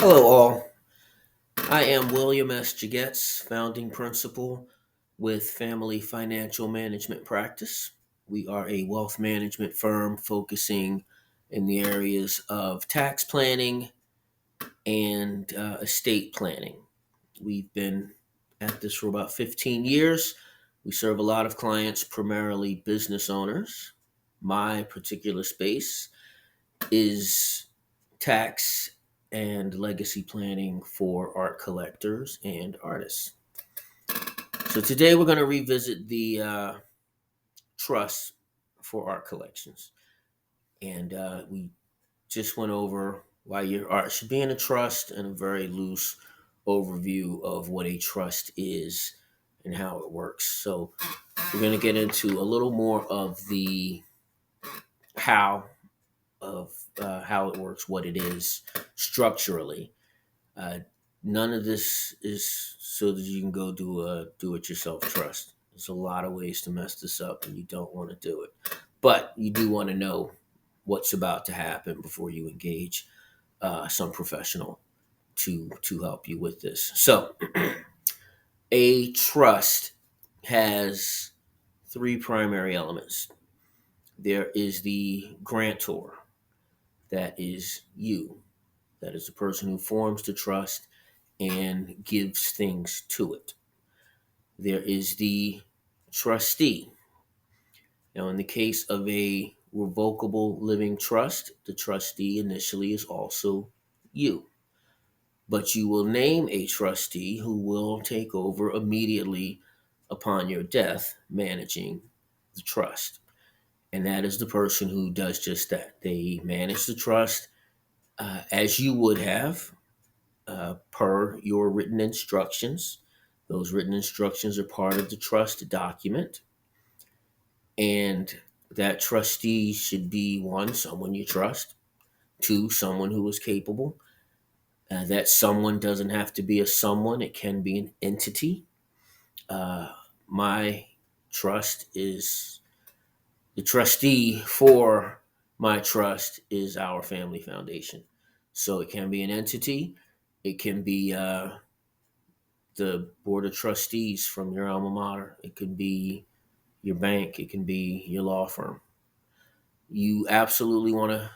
Hello, all. I am William S. Jagetz, founding principal with Family Financial Management Practice. We are a wealth management firm focusing in the areas of tax planning and estate planning. We've been at this for about 15 years. We serve a lot of clients, primarily business owners. My particular space is tax and legacy planning for art collectors and artists. So today we're going to revisit the trust for art collections. And we just went over why your art should be in a trust and a very loose overview of what a trust is and how it works. So we're going to get into a little more of the how how it works, what it is structurally. Uh, None of this is so that you can go do a do-it-yourself trust. There's a lot of ways to mess this up, and you don't want to do it. But you do want to know what's about to happen before you engage some professional to help you with this. So, a trust has three primary elements. There is the grantor, that is you, that is the person who forms the trust and gives things to it. There is the trustee. Now, in the case of a revocable living trust, the trustee initially is also you. But you will name a trustee who will take over immediately upon your death, managing the trust. And that is the person who does just that. They manage the trust as you would have per your written instructions. Those written instructions are part of the trust document. And that trustee should be one, someone you trust, two, someone who is capable. That someone doesn't have to be a someone, it can be an entity. Uh, my trust is the trustee for my trust is our family foundation. So it can be an entity, it can be the board of trustees from your alma mater. It could be your bank. It can be your law firm. You absolutely want to,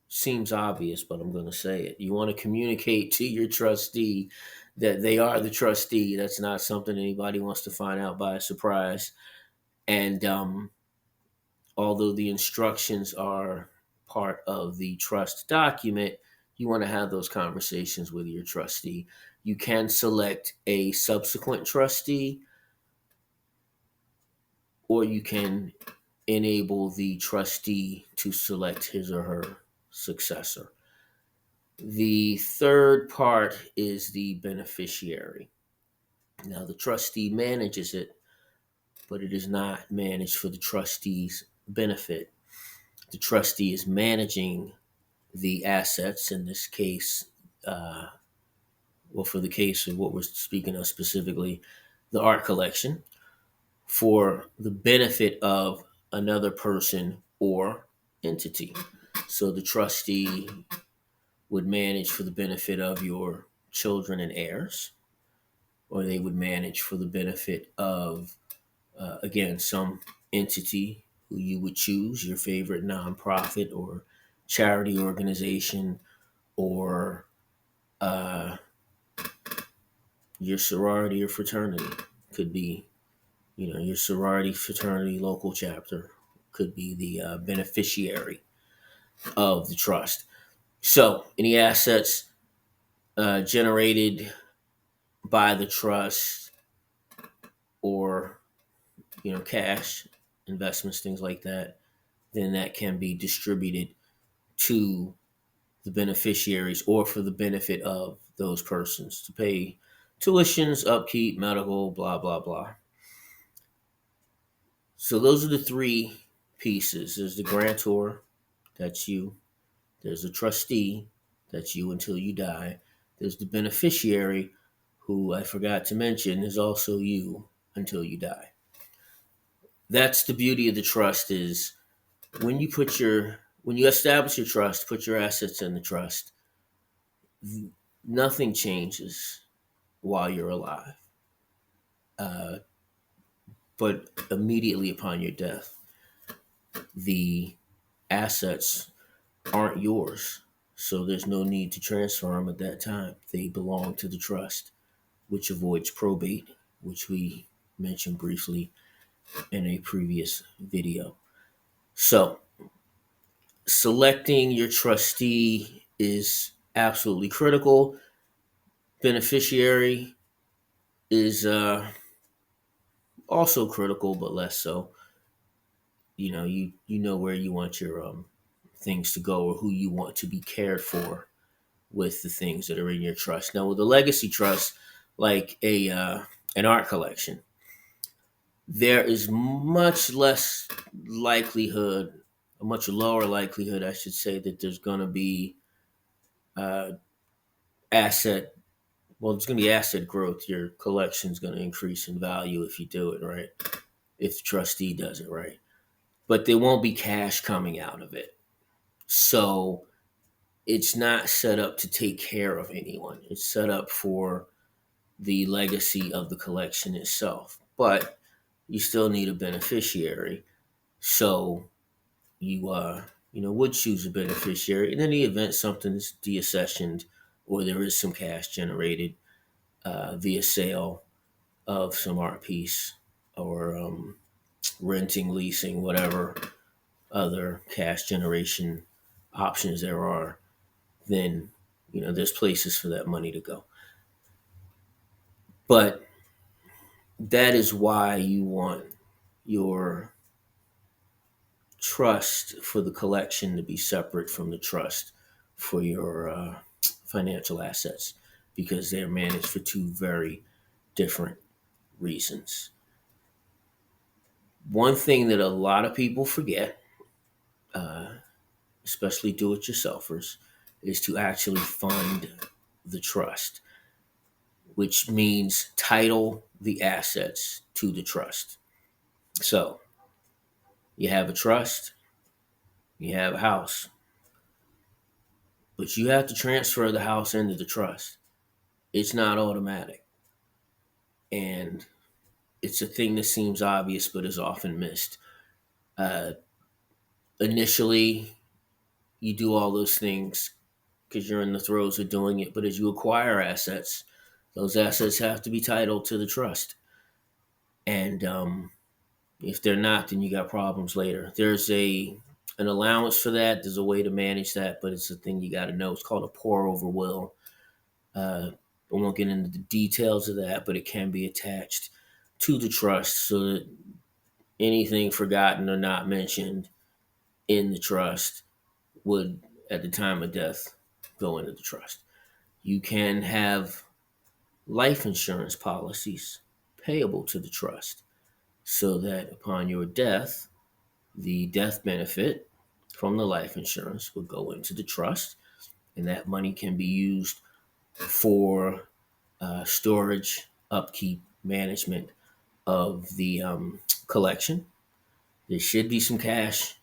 seems obvious, but I'm going to say it. You want to communicate to your trustee that they are the trustee. That's not something anybody wants to find out by surprise. And although the instructions are part of the trust document, you want to have those conversations with your trustee. You can select a subsequent trustee, or you can enable the trustee to select his or her successor. The third part is the beneficiary. Now, the trustee manages it, but it is not managed for the trustee's benefit. The trustee is managing the assets, in this case, uh, well, for the case of what we're speaking of specifically, the art collection, for the benefit of another person or entity. So the trustee would manage for the benefit of your children and heirs, or they would manage for the benefit of, again, some entity who you would choose, your favorite nonprofit or charity organization, or uh, your sorority or fraternity. Could be, your sorority, fraternity, local chapter could be the beneficiary of the trust. So, any assets generated by the trust, or cash, investments, things like that, then that can be distributed to the beneficiaries or for the benefit of those persons to pay tuitions, upkeep, medical, blah blah blah. So those are the three pieces. There's the grantor, that's you. There's a trustee, that's you until you die. There's the beneficiary, who I forgot to mention is also you until you die. That's the beauty of the trust, is when you establish your trust, put your assets in the trust, Nothing changes while you're alive, uh, but immediately upon your death, the assets aren't yours. So there's no need to transfer them at that time. They belong to the trust, which avoids probate, which we mentioned briefly in a previous video. So selecting your trustee is absolutely critical. Beneficiary is also critical, but less so. You know where you want your things to go, or who you want to be cared for with the things that are in your trust. Now, with a legacy trust, like a an art collection, there is much less likelihood, a much lower likelihood, I should say, that there's going to be uh, asset. Well, there's going to be asset growth. Your collection's going to increase in value if you do it right, if the trustee does it right. But there won't be cash coming out of it. So it's not set up to take care of anyone. It's set up for the legacy of the collection itself. But you still need a beneficiary. So you would choose a beneficiary. And in the event something's deaccessioned or there is some cash generated via sale of some art piece or renting, leasing, whatever other cash generation options there are, then there's places for that money to go. But that is why you want your trust for the collection to be separate from the trust for your financial assets, because they're managed for two very different reasons. One thing that a lot of people forget, uh, especially do it yourselfers, is to actually fund the trust, which means title the assets to the trust. So you have a trust, you have a house, but you have to transfer the house into the trust. It's not automatic. And it's a thing that seems obvious but is often missed. Uh, Initially, you do all those things because you're in the throes of doing it, but as you acquire assets, those assets have to be titled to the trust. And if they're not, then you got problems later. There's an allowance for that. There's a way to manage that, but it's a thing you got to know. It's called a pour over will. I won't get into the details of that, but it can be attached to the trust so that anything forgotten or not mentioned in the trust would, at the time of death, go into the trust. You can have life insurance policies payable to the trust so that upon your death, the death benefit from the life insurance would go into the trust, and that money can be used for storage, upkeep, management of the collection. There should be some cash,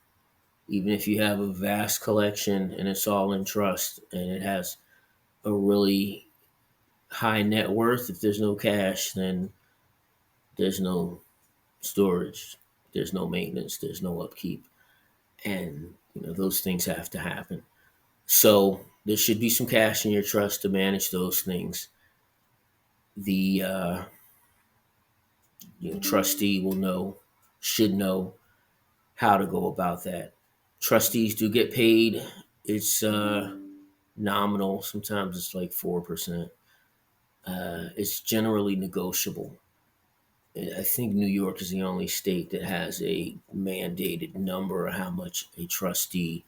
even if you have a vast collection and it's all in trust and it has a really high net worth. If there's no cash, then there's no storage, there's no maintenance, there's no upkeep, and those things have to happen. So there should be some cash in your trust to manage those things. The trustee should know how to go about that. Trustees do get paid. It's nominal. Sometimes it's like 4%. It's generally negotiable. I think New York is the only state that has a mandated number of how much a trustee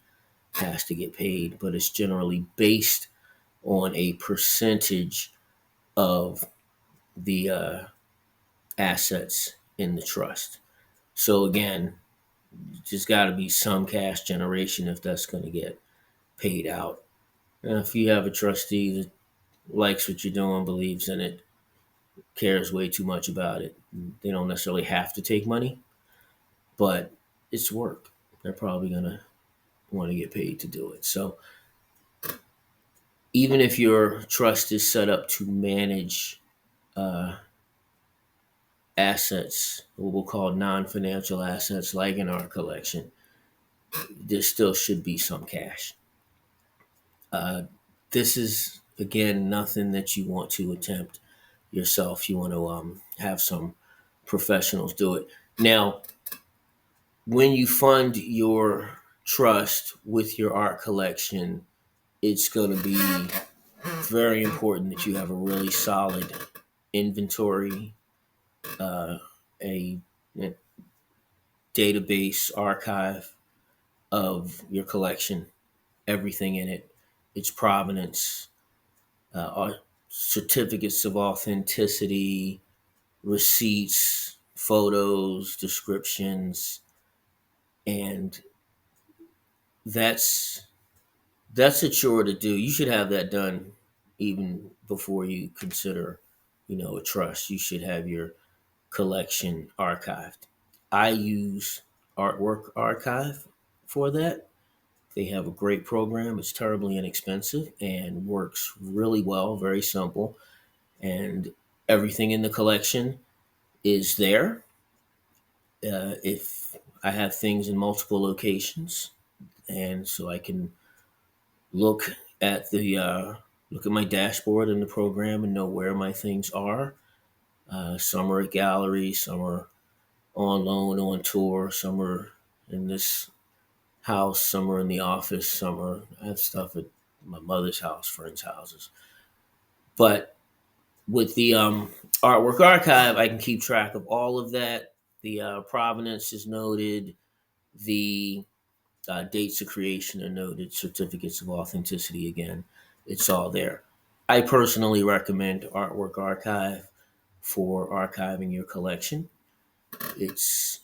has to get paid, but it's generally based on a percentage of the assets in the trust. So again, just got to be some cash generation if that's going to get paid out. And if you have a trustee that likes what you're doing, believes in it, cares way too much about it, they don't necessarily have to take money, but it's work. They're probably going to want to get paid to do it. So even if your trust is set up to manage uh, assets, what we'll call non-financial assets, like in our collection, there still should be some cash. Uh, this is again nothing that you want to attempt yourself. You want to have some professionals do it. Now, when you fund your trust with your art collection, it's going to be very important that you have a really solid inventory, uh, a database archive of your collection, everything in it, its provenance, certificates of authenticity, receipts, photos, descriptions, and that's that's a chore to do. You should have that done even before you consider, a trust. You should have your collection archived. I use Artwork Archive for that. They have a great program. It's terribly inexpensive and works really well, very simple. And everything in the collection is there. If I have things in multiple locations, and so I can look at the look at my dashboard in the program and know where my things are. Some are at galleries, some are on loan, on tour, some are in this house, some are in the office, some are I have stuff at my mother's house, friends' houses. But with the artwork archive, I can keep track of all of that. The provenance is noted. The dates of creation are noted. Certificates of authenticity again. It's all there. I personally recommend Artwork Archive for archiving your collection. It's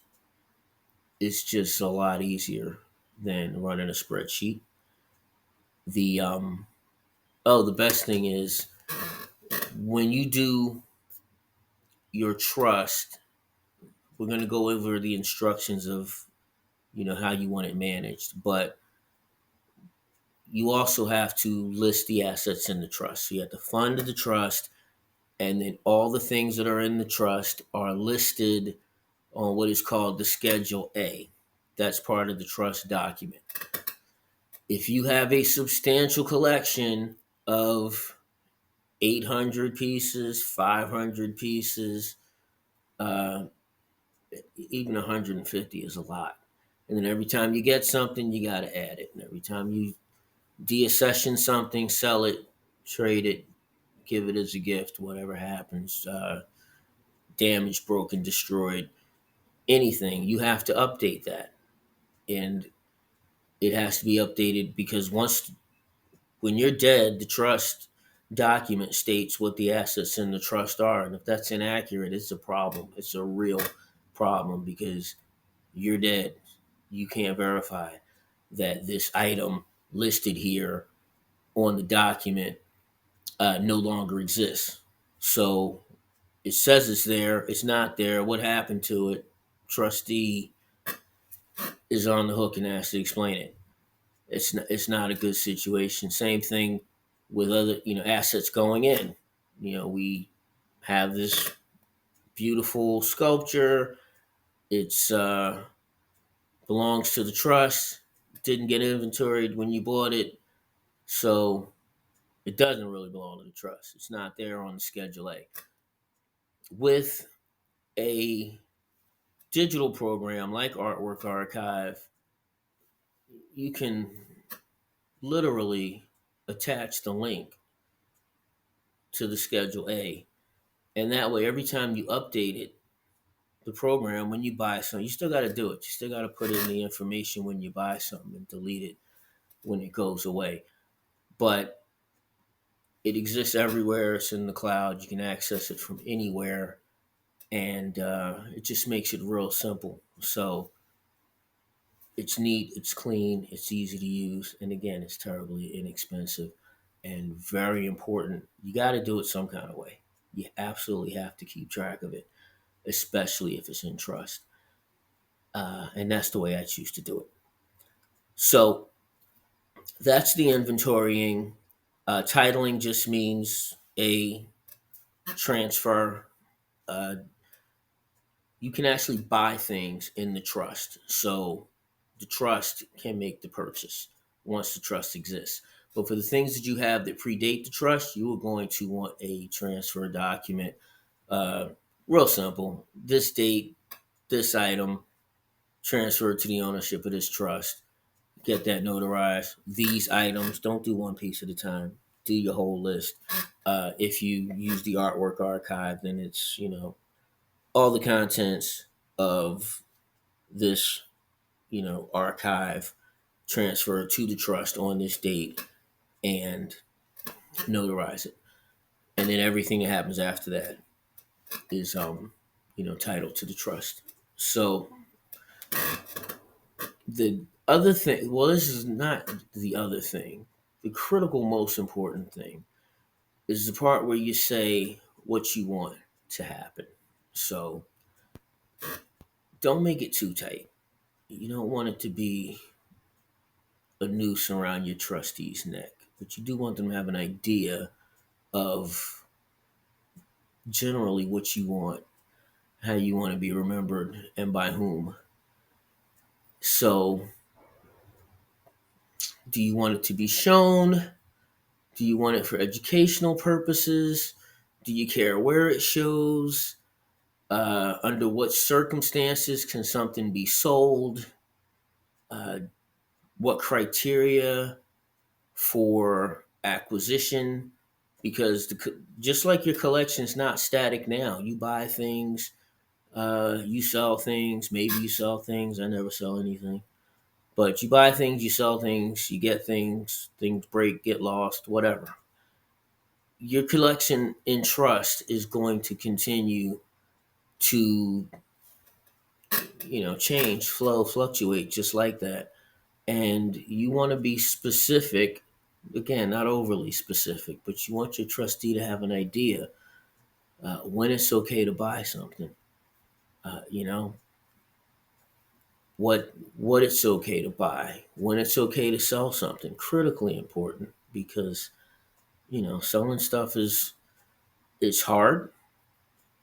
it's just a lot easier than running a spreadsheet. The the best thing is when you do your trust, we're going to go over the instructions of how you want it managed, but you also have to list the assets in the trust. So you have to fund the trust, and then all the things that are in the trust are listed on what is called the Schedule A. That's part of the trust document. If you have a substantial collection of 800 pieces, 500 pieces, uh, even 150 is a lot. And then every time you get something, you got to add it. And every time you deaccession something, sell it, trade it, give it as a gift, whatever happens, damaged, broken, destroyed, anything, you have to update that. And it has to be updated because when you're dead, the trust document states what the assets in the trust are. And if that's inaccurate, it's a problem. It's a real problem because you're dead. You can't verify that this item listed here on the document no longer exists. So it says it's there, it's not there. What happened to it? Trustee is on the hook and has to explain it. It's not a good situation. Same thing with other assets going in. We have this beautiful sculpture. It's belongs to the trust. Didn't get inventoried when you bought it, so it doesn't really belong to the trust. It's not there on the Schedule A. With a digital program like Artwork Archive, you can literally attach the link to the Schedule A. And that way, every time you update it, the program, when you buy something, you still got to do it. You still got to put in the information when you buy something and delete it when it goes away. But it exists everywhere. It's in the cloud. You can access it from anywhere. And it just makes it real simple. So it's neat, it's clean, it's easy to use. And again, it's terribly inexpensive and very important. You got to do it some kind of way. You absolutely have to keep track of it, especially if it's in trust. And that's the way I choose to do it. So that's the inventorying. Titling just means a transfer. Uh, you can actually buy things in the trust. So the trust can make the purchase once the trust exists. But for the things that you have that predate the trust, you are going to want a transfer document. Uh, Real simple. This date, this item, transferred to the ownership of this trust. Get that notarized. These items, don't do one piece at a time. Do your whole list. If you use the artwork archive, then it's, all the contents of this, archive transferred to the trust on this date and notarize it. And then everything that happens after that is, titled to the trust. So the other thing, well, this is not the other thing. The critical, most important thing is the part where you say what you want to happen. So don't make it too tight. You don't want it to be a noose around your trustee's neck, but you do want them to have an idea of generally what you want, how you want to be remembered, and by whom. So, do you want it to be shown? Do you want it for educational purposes? Do you care where it shows? Under what circumstances can something be sold? Uh, what criteria for acquisition? Because just like your collection's not static now, you buy things, you sell things. Maybe you sell things. I never sell anything, but you buy things, you sell things, you get things. Things break, get lost, whatever. Your collection in trust is going to continue to change, flow, fluctuate just like that. And you want to be specific, again, not overly specific, but you want your trustee to have an idea when it's okay to buy something. uh, you know what it's okay to buy, when it's okay to sell something. Critically important, because selling stuff is it's hard.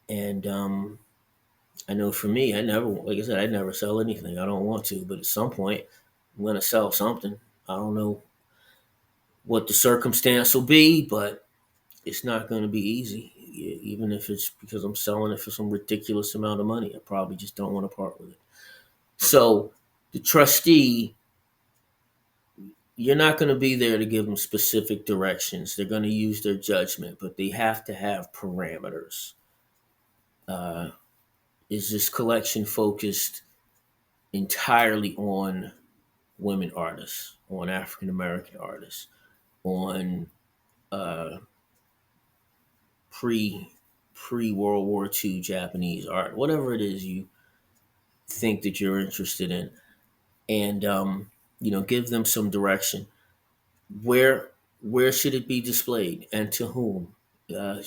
And I know for me, I never, like I said, I never sell anything. I don't want to, but at some point, I'm going to sell something. I don't know what the circumstance will be, but it's not going to be easy. Even if it's because I'm selling it for some ridiculous amount of money, I probably just don't want to part with it. So the trustee, you're not going to be there to give them specific directions. They're going to use their judgment, but they have to have parameters. Uh, is this collection focused entirely on women artists, on African American artists, on uh, pre World War II Japanese art, whatever it is you think that you're interested in, and give them some direction. Where should it be displayed, and to whom? Uh,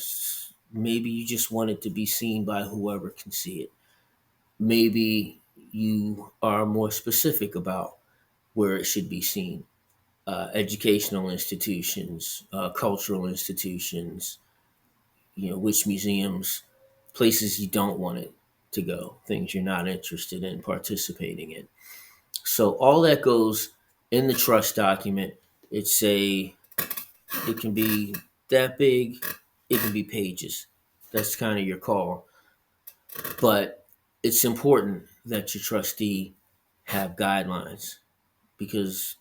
Maybe you just want it to be seen by whoever can see it. Maybe you are more specific about where it should be seen. Educational institutions, cultural institutions, which museums, places you don't want it to go, things you're not interested in participating in. So all that goes in the trust document. It's a It can be that big, it can be pages. That's kind of your call. But it's important that your trustee have guidelines, because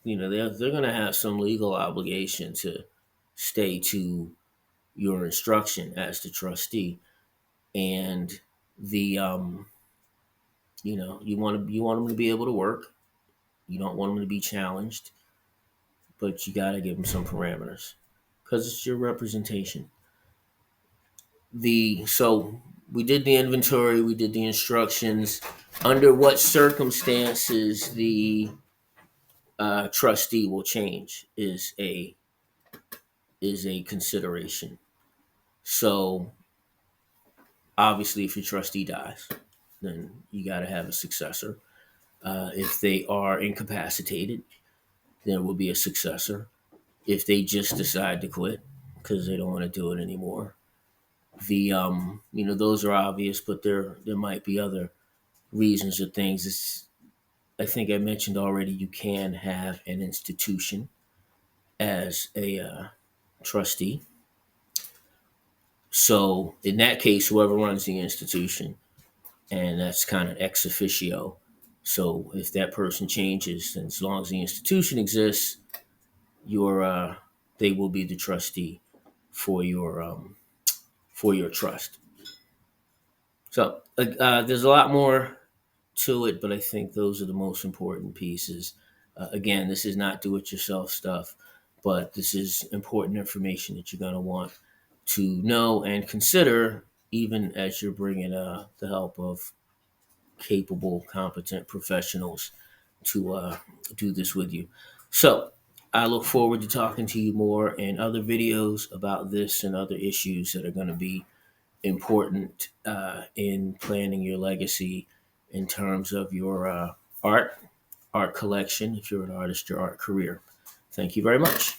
they're going to have some legal obligation to stay to your instruction as the trustee. And the you want them to be able to work. You don't want them to be challenged, but you got to give them some parameters because it's your representation. The So we did the inventory, we did the instructions. Under what circumstances the trustee will change is a consideration. So obviously, if your trustee dies, then you got to have a successor. If they are incapacitated, there will be a successor. if they just decide to quit because they don't want to do it anymore. Those are obvious, but there might be other reasons or things. I think I mentioned already, you can have an institution as a trustee. So in that case, whoever runs the institution, and that's kind of ex officio. So if that person changes, then as long as the institution exists, your they will be the trustee for your trust. So there's a lot more to it, but I think those are the most important pieces. Again, this is not do-it-yourself stuff, but this is important information that you're going to want to know and consider, even as you're bringing the help of capable, competent professionals to do this with you. So I look forward to talking to you more in other videos about this and other issues that are going to be important in planning your legacy in terms of your art collection, if you're an artist, your art career. Thank you very much.